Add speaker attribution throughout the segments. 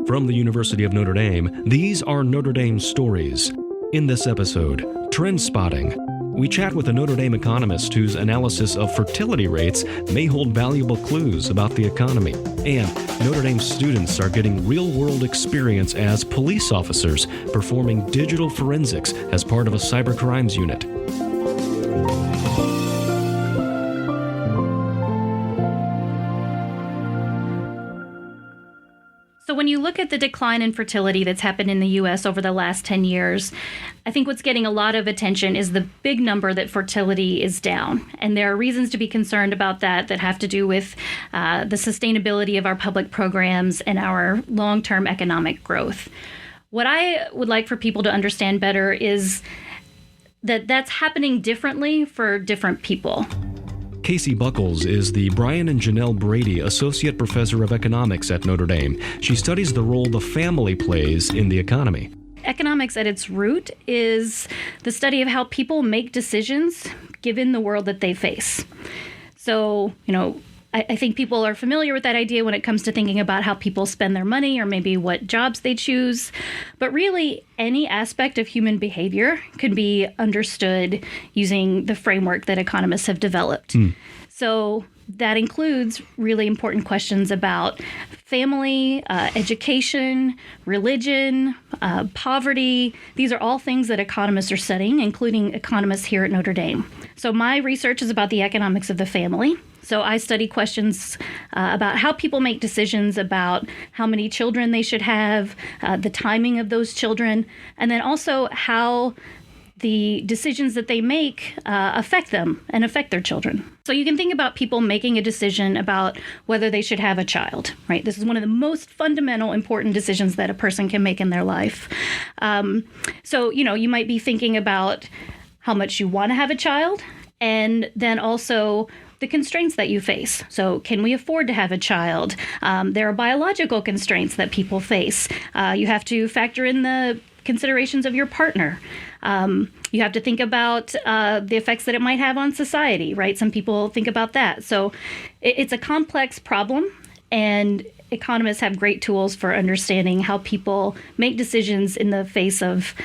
Speaker 1: From the University of Notre Dame, these are Notre Dame stories. In this episode, Trend Spotting. We chat with a Notre Dame economist whose analysis of fertility rates may hold valuable clues about the economy. And Notre Dame students are getting real-world experience as police officers performing digital forensics as part of a cyber crimes unit.
Speaker 2: So when you look at the decline in fertility that's happened in the U.S. over the last 10 years, I think what's getting a lot of attention is the big number that fertility is down. And there are reasons to be concerned about that have to do with the sustainability of our public programs and our long-term economic growth. What I would like for people to understand better is that that's happening differently for different people.
Speaker 1: Casey Buckles is the Brian and Janelle Brady Associate Professor of Economics at Notre Dame. She studies the role the family plays in the economy.
Speaker 2: Economics at its root is the study of how people make decisions given the world that they face. So, I think people are familiar with that idea when it comes to thinking about how people spend their money or maybe what jobs they choose. But really, any aspect of human behavior can be understood using the framework that economists have developed. So that includes really important questions about family, education, religion, poverty. These are all things that economists are studying, including economists here at Notre Dame. So my research is about the economics of the family. So I study questions about how people make decisions about how many children they should have, the timing of those children, and then also how the decisions that they make affect them and affect their children. So you can think about people making a decision about whether they should have a child, right? This is one of the most fundamental, important decisions that a person can make in their life. So, you might be thinking about how much you want to have a child, and then also the constraints that you face. So can we afford to have a child? There are biological constraints that people face. You have to factor in the considerations of your partner. You have to think about the effects that it might have on society, right? Some people think about that. So it's a complex problem, and economists have great tools for understanding how people make decisions in the face of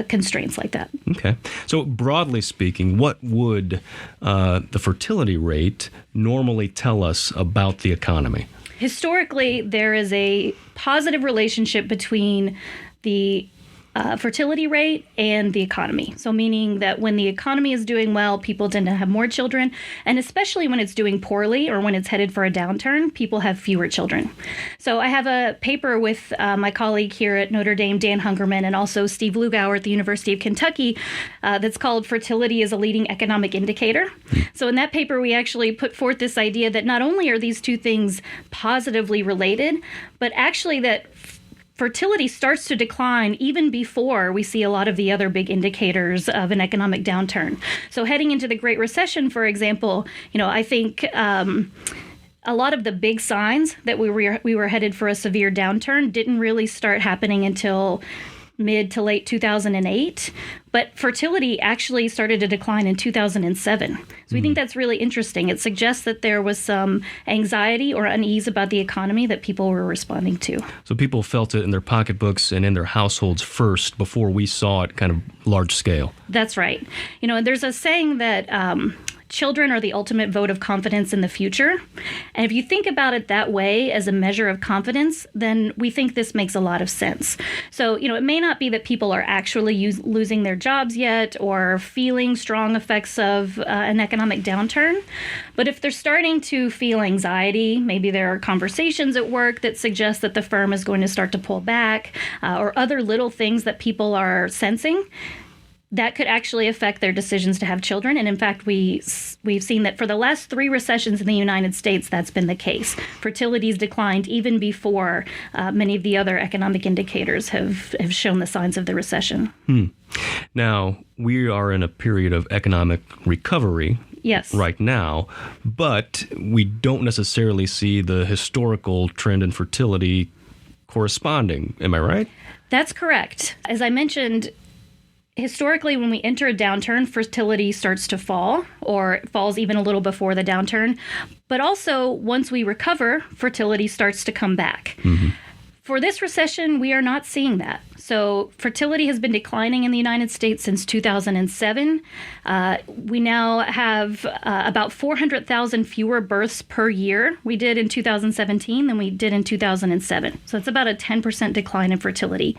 Speaker 2: constraints like that.
Speaker 1: Okay. So broadly speaking, what would the fertility rate normally tell us about the economy?
Speaker 2: Historically, there is a positive relationship between the fertility rate and the economy. So meaning that when the economy is doing well, people tend to have more children. And especially when it's doing poorly or when it's headed for a downturn, people have fewer children. So I have a paper with my colleague here at Notre Dame, Dan Hungerman, and also Steve Lugauer at the University of Kentucky that's called Fertility as a Leading Economic Indicator. So in that paper, we actually put forth this idea that not only are these two things positively related, but actually that fertility starts to decline even before we see a lot of the other big indicators of an economic downturn. So heading into the Great Recession, for example, I think a lot of the big signs that we were headed for a severe downturn didn't really start happening until mid to late 2008, but fertility actually started to decline in 2007. So we think that's really interesting. It suggests that there was some anxiety or unease about the economy that people were responding to.
Speaker 1: So people felt it in their pocketbooks and in their households first before we saw it kind of large scale.
Speaker 2: That's right. There's a saying that children are the ultimate vote of confidence in the future. And if you think about it that way as a measure of confidence, then we think this makes a lot of sense. So, it may not be that people are actually losing their jobs yet or feeling strong effects of an economic downturn. But if they're starting to feel anxiety, maybe there are conversations at work that suggest that the firm is going to start to pull back or other little things that people are sensing, that could actually affect their decisions to have children. And in fact, we've seen that for the last 3 recessions in the United States, that's been the case. Fertility's declined even before many of the other economic indicators have shown the signs of the recession.
Speaker 1: Now, we are in a period of economic recovery.
Speaker 2: Yes.
Speaker 1: Right now, but we don't necessarily see the historical trend in fertility corresponding. Am I right?
Speaker 2: That's correct. As I mentioned, historically, when we enter a downturn, fertility starts to fall, or it falls even a little before the downturn. But also, once we recover, fertility starts to come back. For this recession, we are not seeing that. So fertility has been declining in the United States since 2007. We now have about 400,000 fewer births per year we did in 2017 than we did in 2007. So it's about a 10% decline in fertility.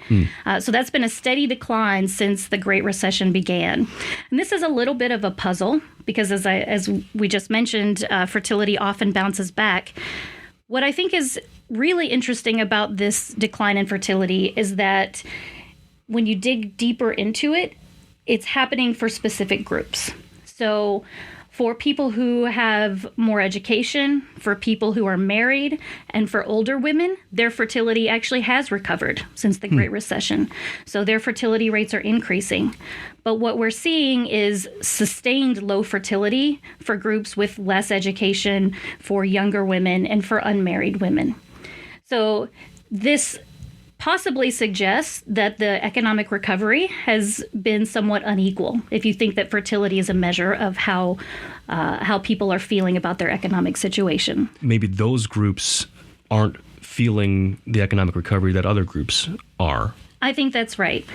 Speaker 2: So that's been a steady decline since the Great Recession began. And this is a little bit of a puzzle because as we just mentioned, fertility often bounces back. What I think is really interesting about this decline in fertility is that when you dig deeper into it, it's happening for specific groups. So for people who have more education, for people who are married, and for older women, their fertility actually has recovered since the Great Recession. So their fertility rates are increasing. But what we're seeing is sustained low fertility for groups with less education, for younger women, and for unmarried women. So this possibly suggests that the economic recovery has been somewhat unequal, if you think that fertility is a measure of how people are feeling about their economic situation.
Speaker 1: Maybe those groups aren't feeling the economic recovery that other groups are.
Speaker 2: I think that's right.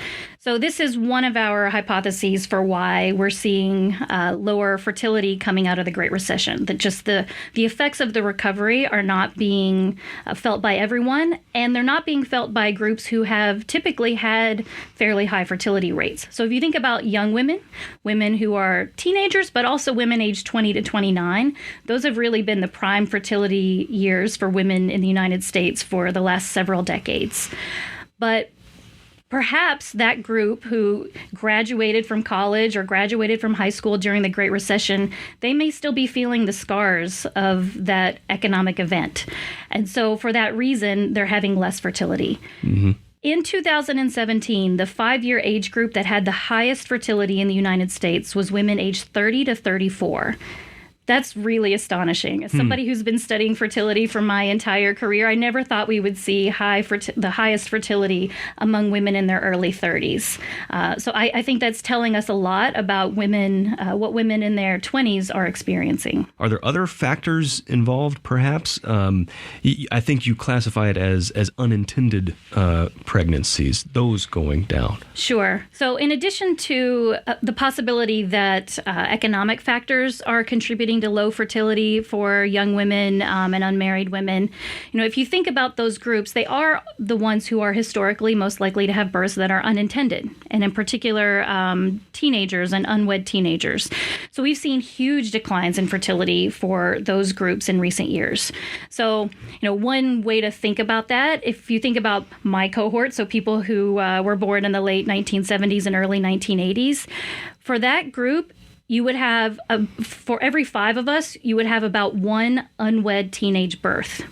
Speaker 2: So this is one of our hypotheses for why we're seeing lower fertility coming out of the Great Recession, that just the effects of the recovery are not being felt by everyone, and they're not being felt by groups who have typically had fairly high fertility rates. So if you think about young women who are teenagers, but also women aged 20 to 29, those have really been the prime fertility years for women in the United States for the last several decades. But perhaps that group who graduated from college or graduated from high school during the Great Recession, they may still be feeling the scars of that economic event. And so for that reason, they're having less fertility. Mm-hmm. In 2017, the 5-year age group that had the highest fertility in the United States was women aged 30 to 34. That's really astonishing. As somebody who's been studying fertility for my entire career, I never thought we would see the highest fertility among women in their early 30s. So I think that's telling us a lot about women, what women in their 20s are experiencing.
Speaker 1: Are there other factors involved, perhaps? I think you classify it as unintended pregnancies, those going down.
Speaker 2: Sure. So in addition to the possibility that economic factors are contributing to low fertility for young women and unmarried women, if you think about those groups, they are the ones who are historically most likely to have births that are unintended, and in particular, teenagers and unwed teenagers. So we've seen huge declines in fertility for those groups in recent years. So, one way to think about that, if you think about my cohort, so people who were born in the late 1970s and early 1980s, for that group, you would have, for every 5 of us, you would have about 1 unwed teenage birth.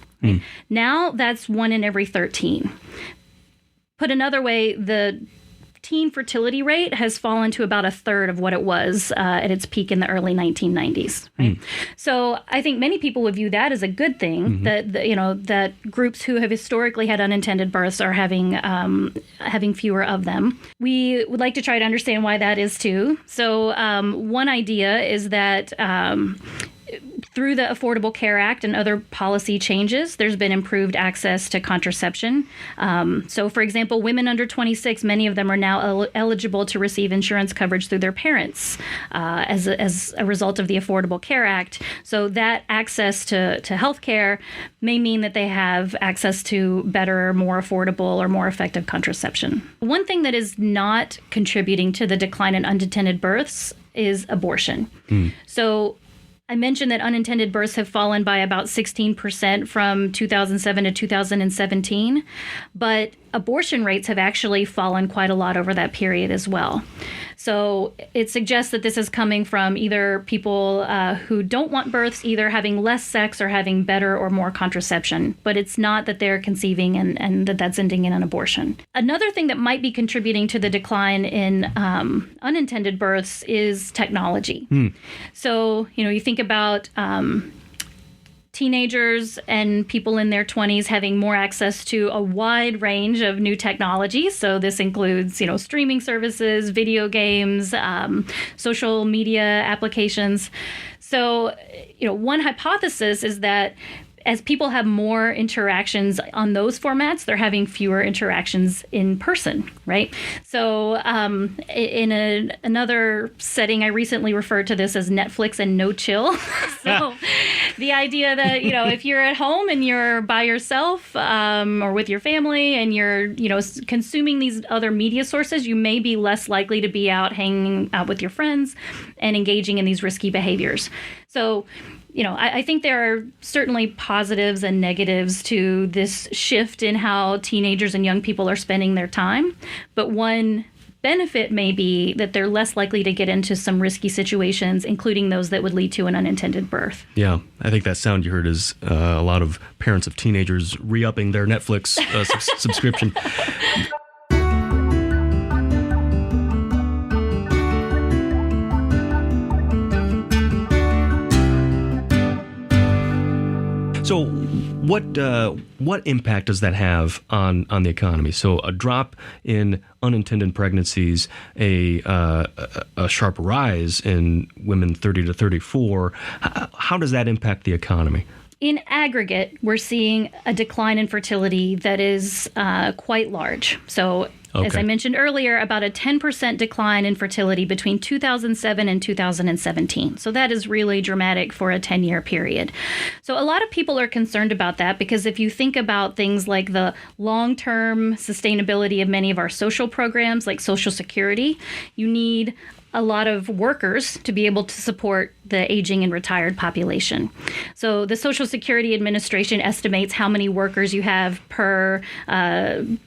Speaker 2: Now that's 1 in every 13. Put another way, the teen fertility rate has fallen to about 1/3 of what it was at its peak in the early 1990s. Right? So I think many people would view that as a good thing, that groups who have historically had unintended births are having fewer of them. We would like to try to understand why that is too. So one idea is that through the Affordable Care Act and other policy changes, there's been improved access to contraception. So, for example, women under 26, many of them are now eligible to receive insurance coverage through their parents as a result of the Affordable Care Act. So that access to health care may mean that they have access to better, more affordable, or more effective contraception. One thing that is not contributing to the decline in unintended births is abortion. So I mentioned that unintended births have fallen by about 16% from 2007 to 2017, but abortion rates have actually fallen quite a lot over that period as well. So it suggests that this is coming from either people who don't want births, either having less sex or having better or more contraception, but it's not that they're conceiving and that's ending in an abortion. Another thing that might be contributing to the decline in unintended births is technology. So, you think about teenagers and people in their 20s having more access to a wide range of new technologies. So this includes, streaming services, video games, social media applications. So, one hypothesis is that as people have more interactions on those formats, they're having fewer interactions in person, right? So in another setting, I recently referred to this as Netflix and no chill. So the idea that, if you're at home and you're by yourself or with your family and you're, consuming these other media sources, you may be less likely to be out hanging out with your friends and engaging in these risky behaviors. So, I think there are certainly positives and negatives to this shift in how teenagers and young people are spending their time. But one benefit may be that they're less likely to get into some risky situations, including those that would lead to an unintended birth.
Speaker 1: Yeah, I think that sound you heard is a lot of parents of teenagers re-upping their Netflix subscription. So what impact does that have on the economy? So a drop in unintended pregnancies, a sharp rise in women 30 to 34. How does that impact the economy?
Speaker 2: In aggregate, we're seeing a decline in fertility that is quite large. So as I mentioned earlier, about a 10% decline in fertility between 2007 and 2017. So that is really dramatic for a 10-year period. So a lot of people are concerned about that because if you think about things like the long-term sustainability of many of our social programs, like Social Security, you need a lot of workers to be able to support the aging and retired population. So the Social Security Administration estimates how many workers you have per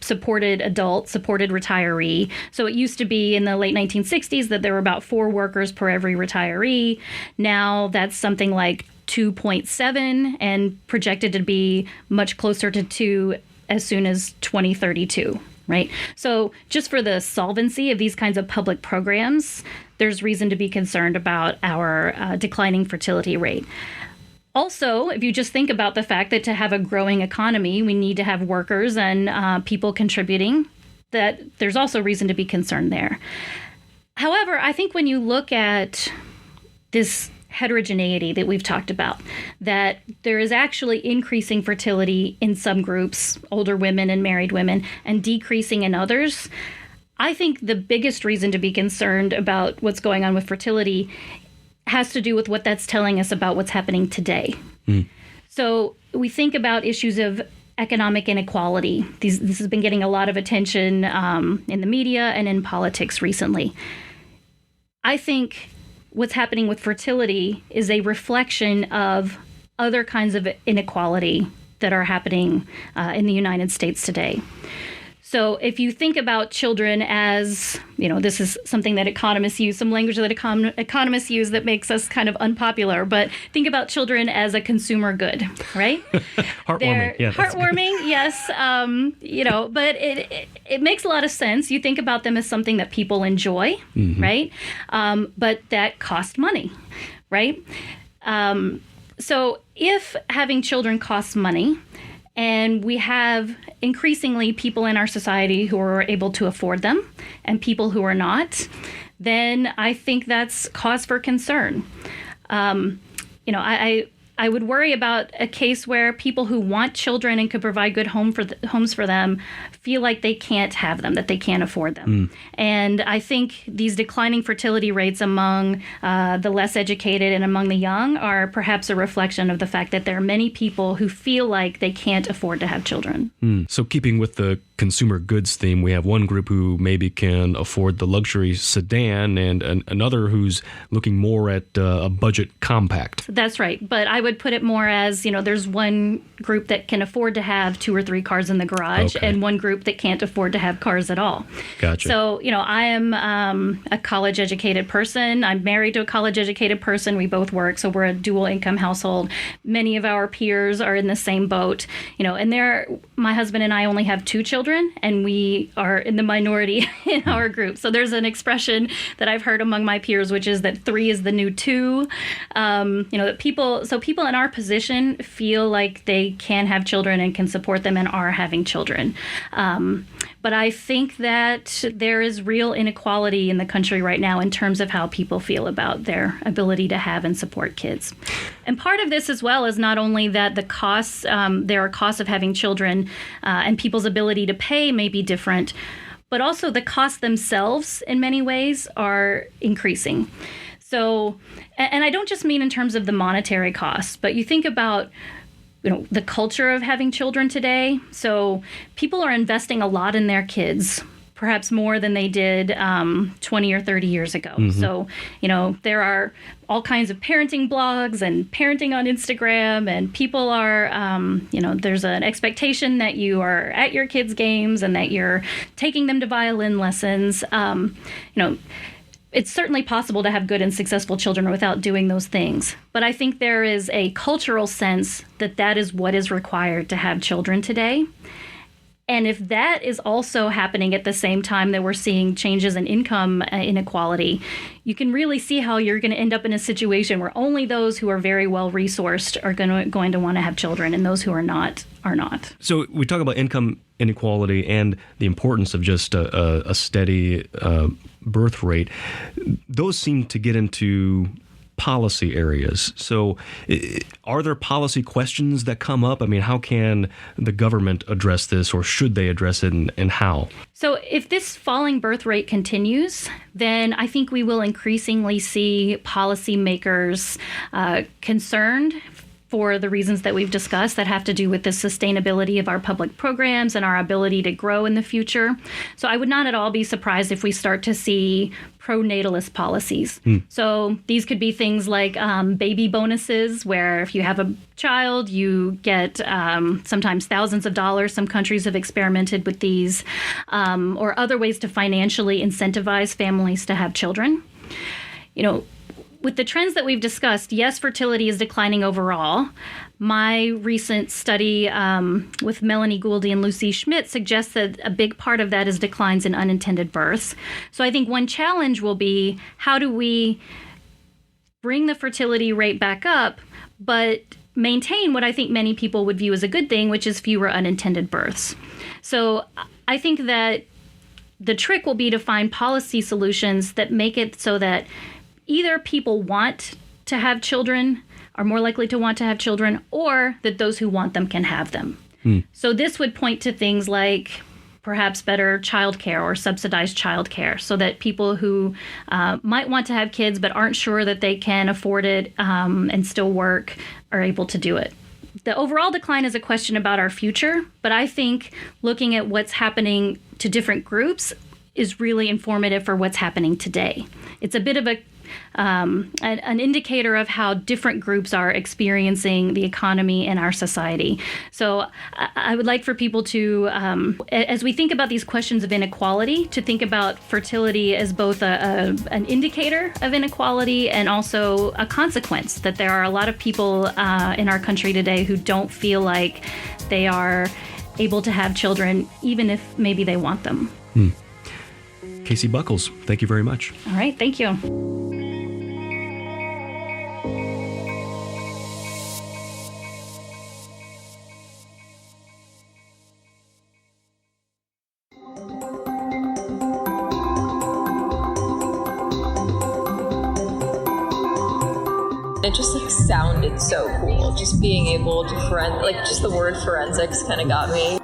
Speaker 2: supported adult, supported retiree. So it used to be in the late 1960s that there were about 4 workers per every retiree. Now that's something like 2.7 and projected to be much closer to 2 as soon as 2032. Right. So just for the solvency of these kinds of public programs, there's reason to be concerned about our declining fertility rate. Also, if you just think about the fact that to have a growing economy, we need to have workers and people contributing, that there's also reason to be concerned there. However, I think when you look at this heterogeneity that we've talked about, that there is actually increasing fertility in some groups, older women and married women, and decreasing in others, I think the biggest reason to be concerned about what's going on with fertility has to do with what that's telling us about what's happening today. So we think about issues of economic inequality. This has been getting a lot of attention in the media and in politics recently. I think what's happening with fertility is a reflection of other kinds of inequality that are happening in the United States today. So if you think about children as, this is something that economists use, some language that economists use that makes us kind of unpopular, but think about children as a consumer good, right?
Speaker 1: Heartwarming. Yeah,
Speaker 2: heartwarming, yes. But it makes a lot of sense. You think about them as something that people enjoy, right? But that cost money, right? So if having children costs money, and we have increasingly people in our society who are able to afford them and people who are not, then I think that's cause for concern. I would worry about a case where people who want children and could provide good homes for them feel like they can't have them, that they can't afford them. And I think these declining fertility rates among the less educated and among the young are perhaps a reflection of the fact that there are many people who feel like they can't afford to have children.
Speaker 1: So keeping with the consumer goods theme, we have one group who maybe can afford the luxury sedan and another who's looking more at a budget compact.
Speaker 2: That's right. But I would put it more as, there's one group that can afford to have 2 or 3 cars in the garage and one group that can't afford to have cars at all.
Speaker 1: Gotcha.
Speaker 2: So, I am a college-educated person. I'm married to a college-educated person. We both work, so we're a dual-income household. Many of our peers are in the same boat, and my husband and I only have 2 children, and we are in the minority in our group. So there's an expression that I've heard among my peers, which is that 3 is the new 2. That people in our position feel like they can have children and can support them and are having children. But I think that there is real inequality in the country right now in terms of how people feel about their ability to have and support kids. And part of this as well is not only that the costs, there are costs of having children and people's ability to pay may be different, but also the costs themselves in many ways are increasing. So, and I don't just mean in terms of the monetary costs, but you think about the culture of having children today. So people are investing a lot in their kids, perhaps more than they did 20 or 30 years ago. Mm-hmm. So, there are all kinds of parenting blogs and parenting on Instagram, and people are, there's an expectation that you are at your kids' games and that you're taking them to violin lessons. It's certainly possible to have good and successful children without doing those things. But I think there is a cultural sense that is what is required to have children today. And if that is also happening at the same time that we're seeing changes in income inequality, you can really see how you're going to end up in a situation where only those who are very well resourced are going to want to have children, and those who are not are not.
Speaker 1: So we talk about income inequality and the importance of just a steady birth rate. Those seem to get into policy areas. So are there policy questions that come up? I mean, how can the government address this, or should they address it, and how?
Speaker 2: So if this falling birth rate continues, then I think we will increasingly see policymakers concerned for the reasons that we've discussed that have to do with the sustainability of our public programs and our ability to grow in the future. So I would not at all be surprised if we start to see pro-natalist policies. So these could be things like baby bonuses, where if you have a child, you get sometimes thousands of dollars. Some countries have experimented with these, or other ways to financially incentivize families to have children. With the trends that we've discussed, yes, fertility is declining overall. My recent study with Melanie Gouldy and Lucy Schmidt suggests that a big part of that is declines in unintended births. So I think one challenge will be, how do we bring the fertility rate back up, but maintain what I think many people would view as a good thing, which is fewer unintended births. So I think that the trick will be to find policy solutions that make it so that either people want to have children, are more likely to want to have children, or that those who want them can have them. So this would point to things like perhaps better childcare or subsidized childcare, so that people who might want to have kids but aren't sure that they can afford it and still work are able to do it. The overall decline is a question about our future, but I think looking at what's happening to different groups is really informative for what's happening today. It's a bit of an indicator of how different groups are experiencing the economy in our society. So I would like for people to, as we think about these questions of inequality, to think about fertility as both an indicator of inequality and also a consequence, that there are a lot of people in our country today who don't feel like they are able to have children, even if maybe they want them.
Speaker 1: Casey Buckles, thank you very much.
Speaker 2: All right, thank you.
Speaker 3: It just sounded so cool. Just being able to just the word forensics kind of got me.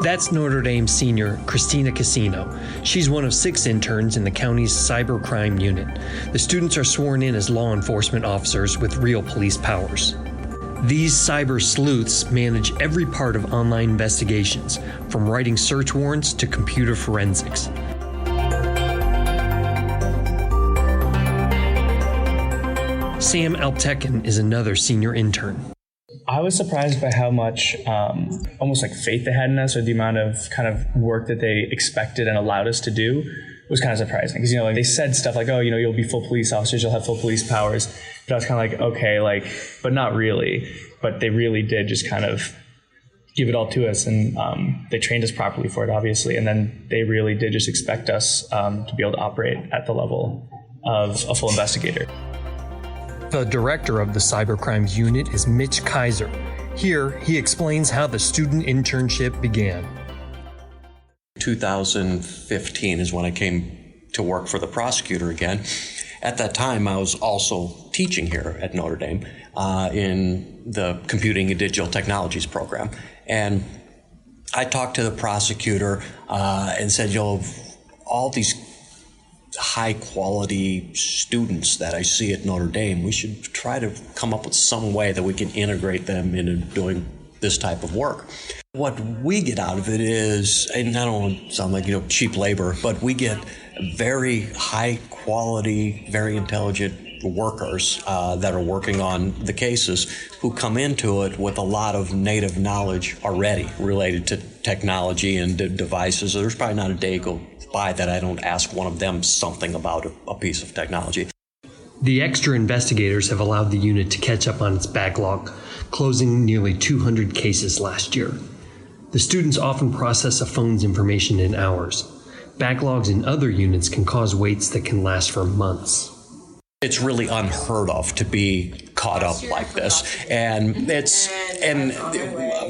Speaker 4: That's Notre Dame senior Christina Casino. She's one of 6 interns in the county's cybercrime unit. The students are sworn in as law enforcement officers with real police powers. These cyber sleuths manage every part of online investigations, from writing search warrants to computer forensics. Sam Alptekin is another senior intern.
Speaker 5: I was surprised by how much almost like faith they had in us, or the amount of kind of work that they expected and allowed us to do was kind of surprising. Because, they said stuff like, oh, you'll be full police officers, you'll have full police powers. But I was kind of like, okay, but not really. But they really did just kind of give it all to us, and they trained us properly for it, obviously. And then they really did just expect us to be able to operate at the level of a full investigator.
Speaker 4: The director of the cybercrime unit is Mitch Kaiser. Here, he explains how the student internship began.
Speaker 6: 2015 is when I came to work for the prosecutor again. At that time, I was also teaching here at Notre Dame in the Computing and Digital Technologies program. And I talked to the prosecutor and said, all these high quality students that I see at Notre Dame, we should try to come up with some way that we can integrate them into doing this type of work. What we get out of it is, and I don't want to sound like cheap labor, but we get very high quality, very intelligent workers that are working on the cases who come into it with a lot of native knowledge already related to technology and devices. There's probably not a day go by that I don't ask one of them something about a piece of technology.
Speaker 4: The extra investigators have allowed the unit to catch up on its backlog, closing nearly 200 cases last year. The students often process a phone's information in hours. Backlogs in other units can cause waits that can last for months.
Speaker 6: It's really unheard of to be caught up like this. And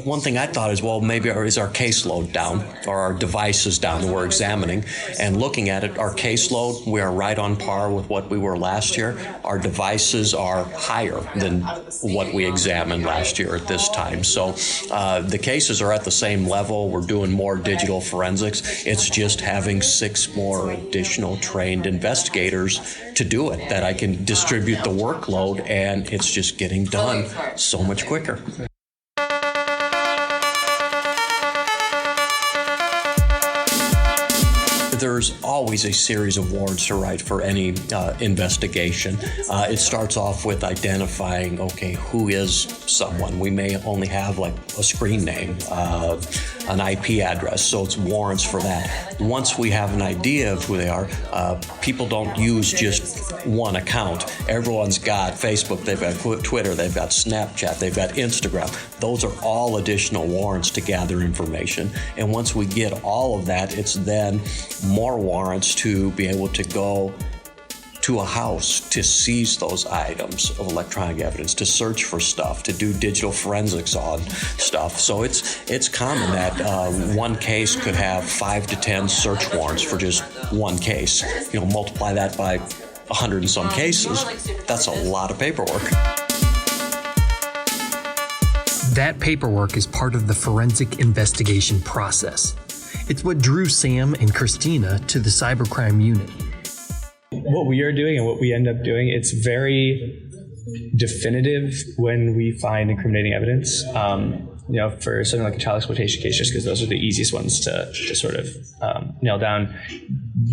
Speaker 6: one thing I thought is, well, maybe is our caseload down or our devices down that we're examining? And looking at it, our caseload, we are right on par with what we were last year. Our devices are higher than what we examined last year at this time. So the cases are at the same level. We're doing more digital forensics. It's just having 6 more additional trained investigators to do it, that I can distribute the workload, and it's just getting done so much quicker. There's always a series of warrants to write for any investigation. It starts off with identifying, okay, who is someone? We may only have like a screen name, an IP address, so it's warrants for that. Once we have an idea of who they are, people don't use just one account. Everyone's got Facebook, they've got Twitter, they've got Snapchat, they've got Instagram. Those are all additional warrants to gather information. And once we get all of that, it's then more warrants to be able to go to a house to seize those items of electronic evidence, to search for stuff, to do digital forensics on stuff. So it's common that one case could have 5 to 10 search warrants for just one case. Multiply that by 100 and some cases, that's a lot of paperwork.
Speaker 4: That paperwork is part of the forensic investigation process. It's what drew Sam and Christina to the cybercrime unit.
Speaker 5: What we are doing and what we end up doing, it's very definitive when we find incriminating evidence. For something like a child exploitation case, just because those are the easiest ones to sort of nail down.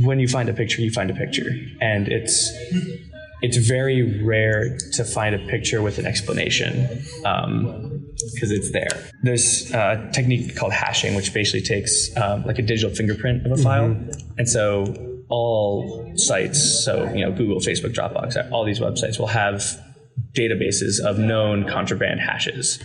Speaker 5: When you find a picture, you find a picture. And it's very rare to find a picture with an explanation because it's there. There's a technique called hashing, which basically takes like a digital fingerprint of a file. And so all sites, so Google, Facebook, Dropbox, all these websites will have databases of known contraband hashes.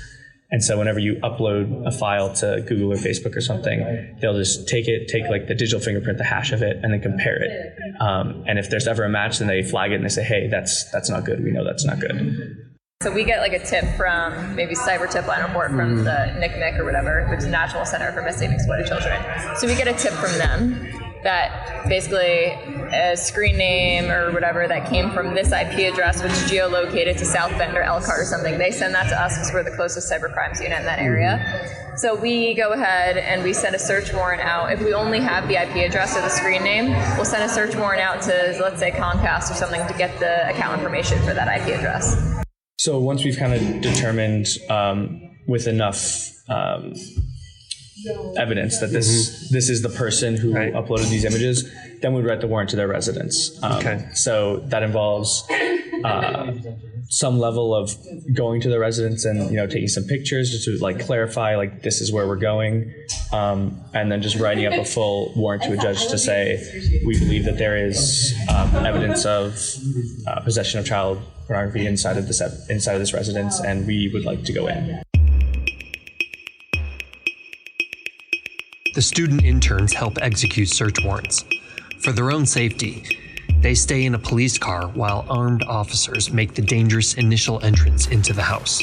Speaker 5: And so whenever you upload a file to Google or Facebook or something, they'll just take like the digital fingerprint, the hash of it, and then compare it. And if there's ever a match, then they flag it and they say, hey, that's not good. We know that's not good.
Speaker 3: So we get like a tip from maybe Cyber Tip Line Report from the NCMEC or whatever, which is National Center for Missing and Exploited Children. So we get a tip from them that basically a screen name or whatever that came from this IP address, which geolocated to South Bend or Elkhart or something. They send that to us because we're the closest cyber crimes unit in that area. So we go ahead and we send a search warrant out. If we only have the IP address or the screen name, we'll send a search warrant out to, let's say, Comcast or something to get the account information for that IP address.
Speaker 5: So once we've kind of determined with enough evidence that this is the person who uploaded these images, then we'd write the warrant to their residence. So that involves some level of going to the residence and taking some pictures just to like clarify like this is where we're going, and then just writing up a full warrant to a judge to say we believe that there is evidence of possession of child pornography inside of this residence, and we would like to go in.
Speaker 4: The student interns help execute search warrants. For their own safety, they stay in a police car while armed officers make the dangerous initial entrance into the house.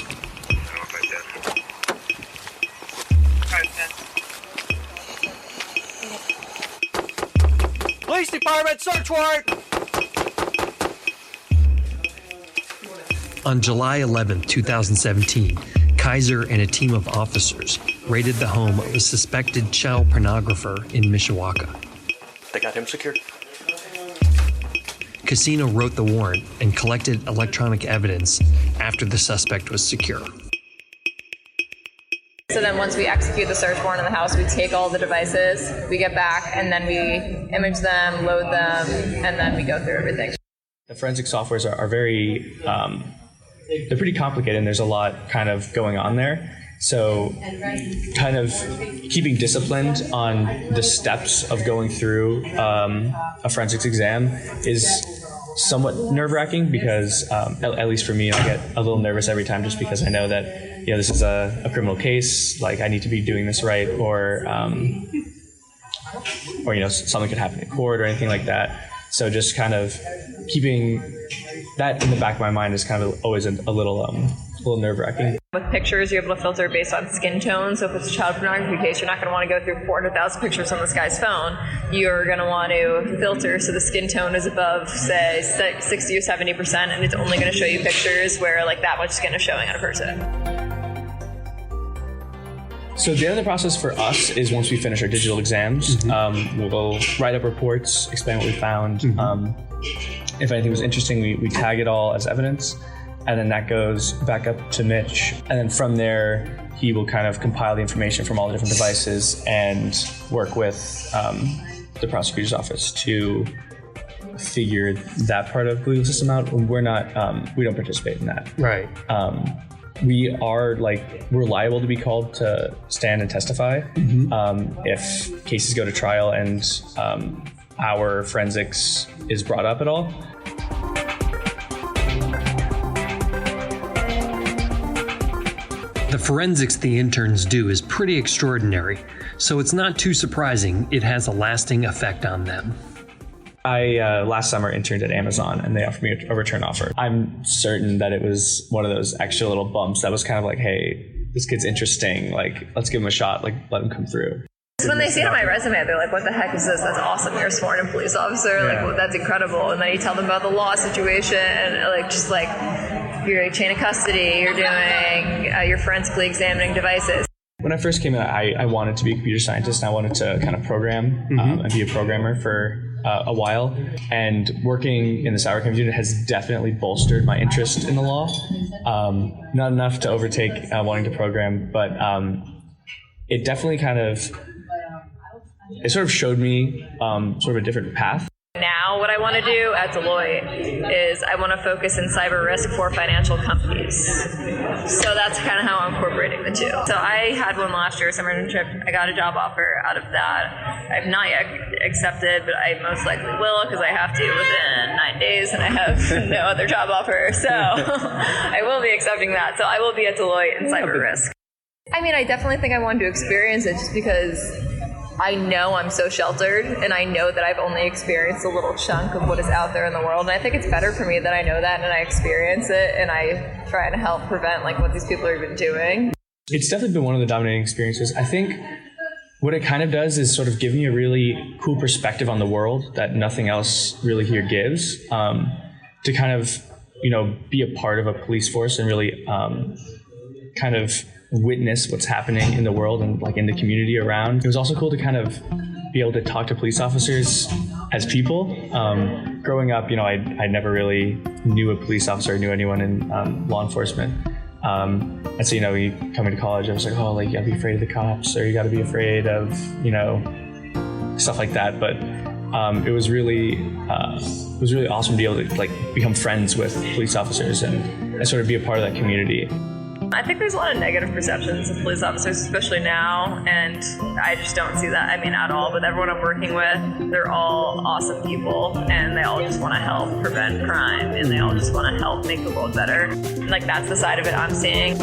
Speaker 7: Police department, search warrant!
Speaker 4: On July 11, 2017, Kaiser and a team of officers raided the home of a suspected child pornographer in Mishawaka.
Speaker 6: They got him secured.
Speaker 4: Casino wrote the warrant and collected electronic evidence after the suspect was secure.
Speaker 3: So then once we execute the search warrant in the house, we take all the devices, we get back, and then we image them, load them, and then we go through everything.
Speaker 5: The forensic softwares are very, they're pretty complicated, and there's a lot kind of going on there. So kind of keeping disciplined on the steps of going through a forensics exam is somewhat nerve-wracking because, at least for me, I get a little nervous every time just because I know that, this is a criminal case, like I need to be doing this right, or something could happen in court or anything like that. So just kind of keeping that in the back of my mind is kind of always a little nerve-wracking.
Speaker 3: With pictures, you're able to filter based on skin tone. So if it's a child pornography case, you're not going to want to go through 400,000 pictures on this guy's phone. You're going to want to filter so the skin tone is above, say, 60 or 70%, and it's only going to show you pictures where like that much skin is showing on a person.
Speaker 5: So the end of the process for us is once we finish our digital exams, we'll write up reports, explain what we found. If anything was interesting, we tag it all as evidence. And then that goes back up to Mitch. And then from there, he will kind of compile the information from all the different devices and work with the prosecutor's office to figure that part of the legal system out. We don't participate in that.
Speaker 4: Right.
Speaker 5: We are we're liable to be called to stand and testify if cases go to trial and our forensics is brought up at all.
Speaker 4: The forensics the interns do is pretty extraordinary, so it's not too surprising it has a lasting effect on them.
Speaker 5: I last summer interned at Amazon and they offered me a return offer. I'm certain that it was one of those extra little bumps that was kind of like, hey, this kid's interesting, let's give him a shot, let him come through.
Speaker 3: When they see it on my resume, they're like, what the heck is this? That's awesome. You're a sworn in police officer. Well, that's incredible. And then you tell them about the law situation, your chain of custody, you're doing, you're forensically examining devices.
Speaker 5: When I first came in, I wanted to be a computer scientist and I wanted to kind of program and be a programmer for a while. And working in the cybercrime unit has definitely bolstered my interest in the law. Not enough to overtake wanting to program, but it definitely it sort of showed me sort of a different path.
Speaker 3: Now what I want to do at Deloitte is I want to focus in cyber risk for financial companies. So that's kind of how I'm incorporating the two. So I had one last year, summer internship. I got a job offer out of that. I've not yet accepted, but I most likely will because I have to within 9 days and I have no other job offer. So I will be accepting that. So I will be at Deloitte in cyber risk. I mean, I definitely think I wanted to experience it just because I know I'm so sheltered and I know that I've only experienced a little chunk of what is out there in the world. And I think it's better for me that I know that and I experience it and I try to help prevent what these people are even doing.
Speaker 5: It's definitely been one of the dominating experiences. I think what it kind of does is sort of give me a really cool perspective on the world that nothing else really here gives, to kind of, be a part of a police force and really kind of witness what's happening in the world and in the community around. It was also cool to kind of be able to talk to police officers as people. Growing up, I never really knew a police officer or knew anyone in law enforcement. And so, you come into college, I was like, oh, you gotta be afraid of the cops or you gotta be afraid of, stuff like that. But it was really awesome to be able to become friends with police officers and sort of be a part of that community.
Speaker 3: I think there's a lot of negative perceptions of police officers, especially now, and I just don't see that, at all. But everyone I'm working with, they're all awesome people, and they all just want to help prevent crime, and they all just want to help make the world better. That's the side of it I'm seeing.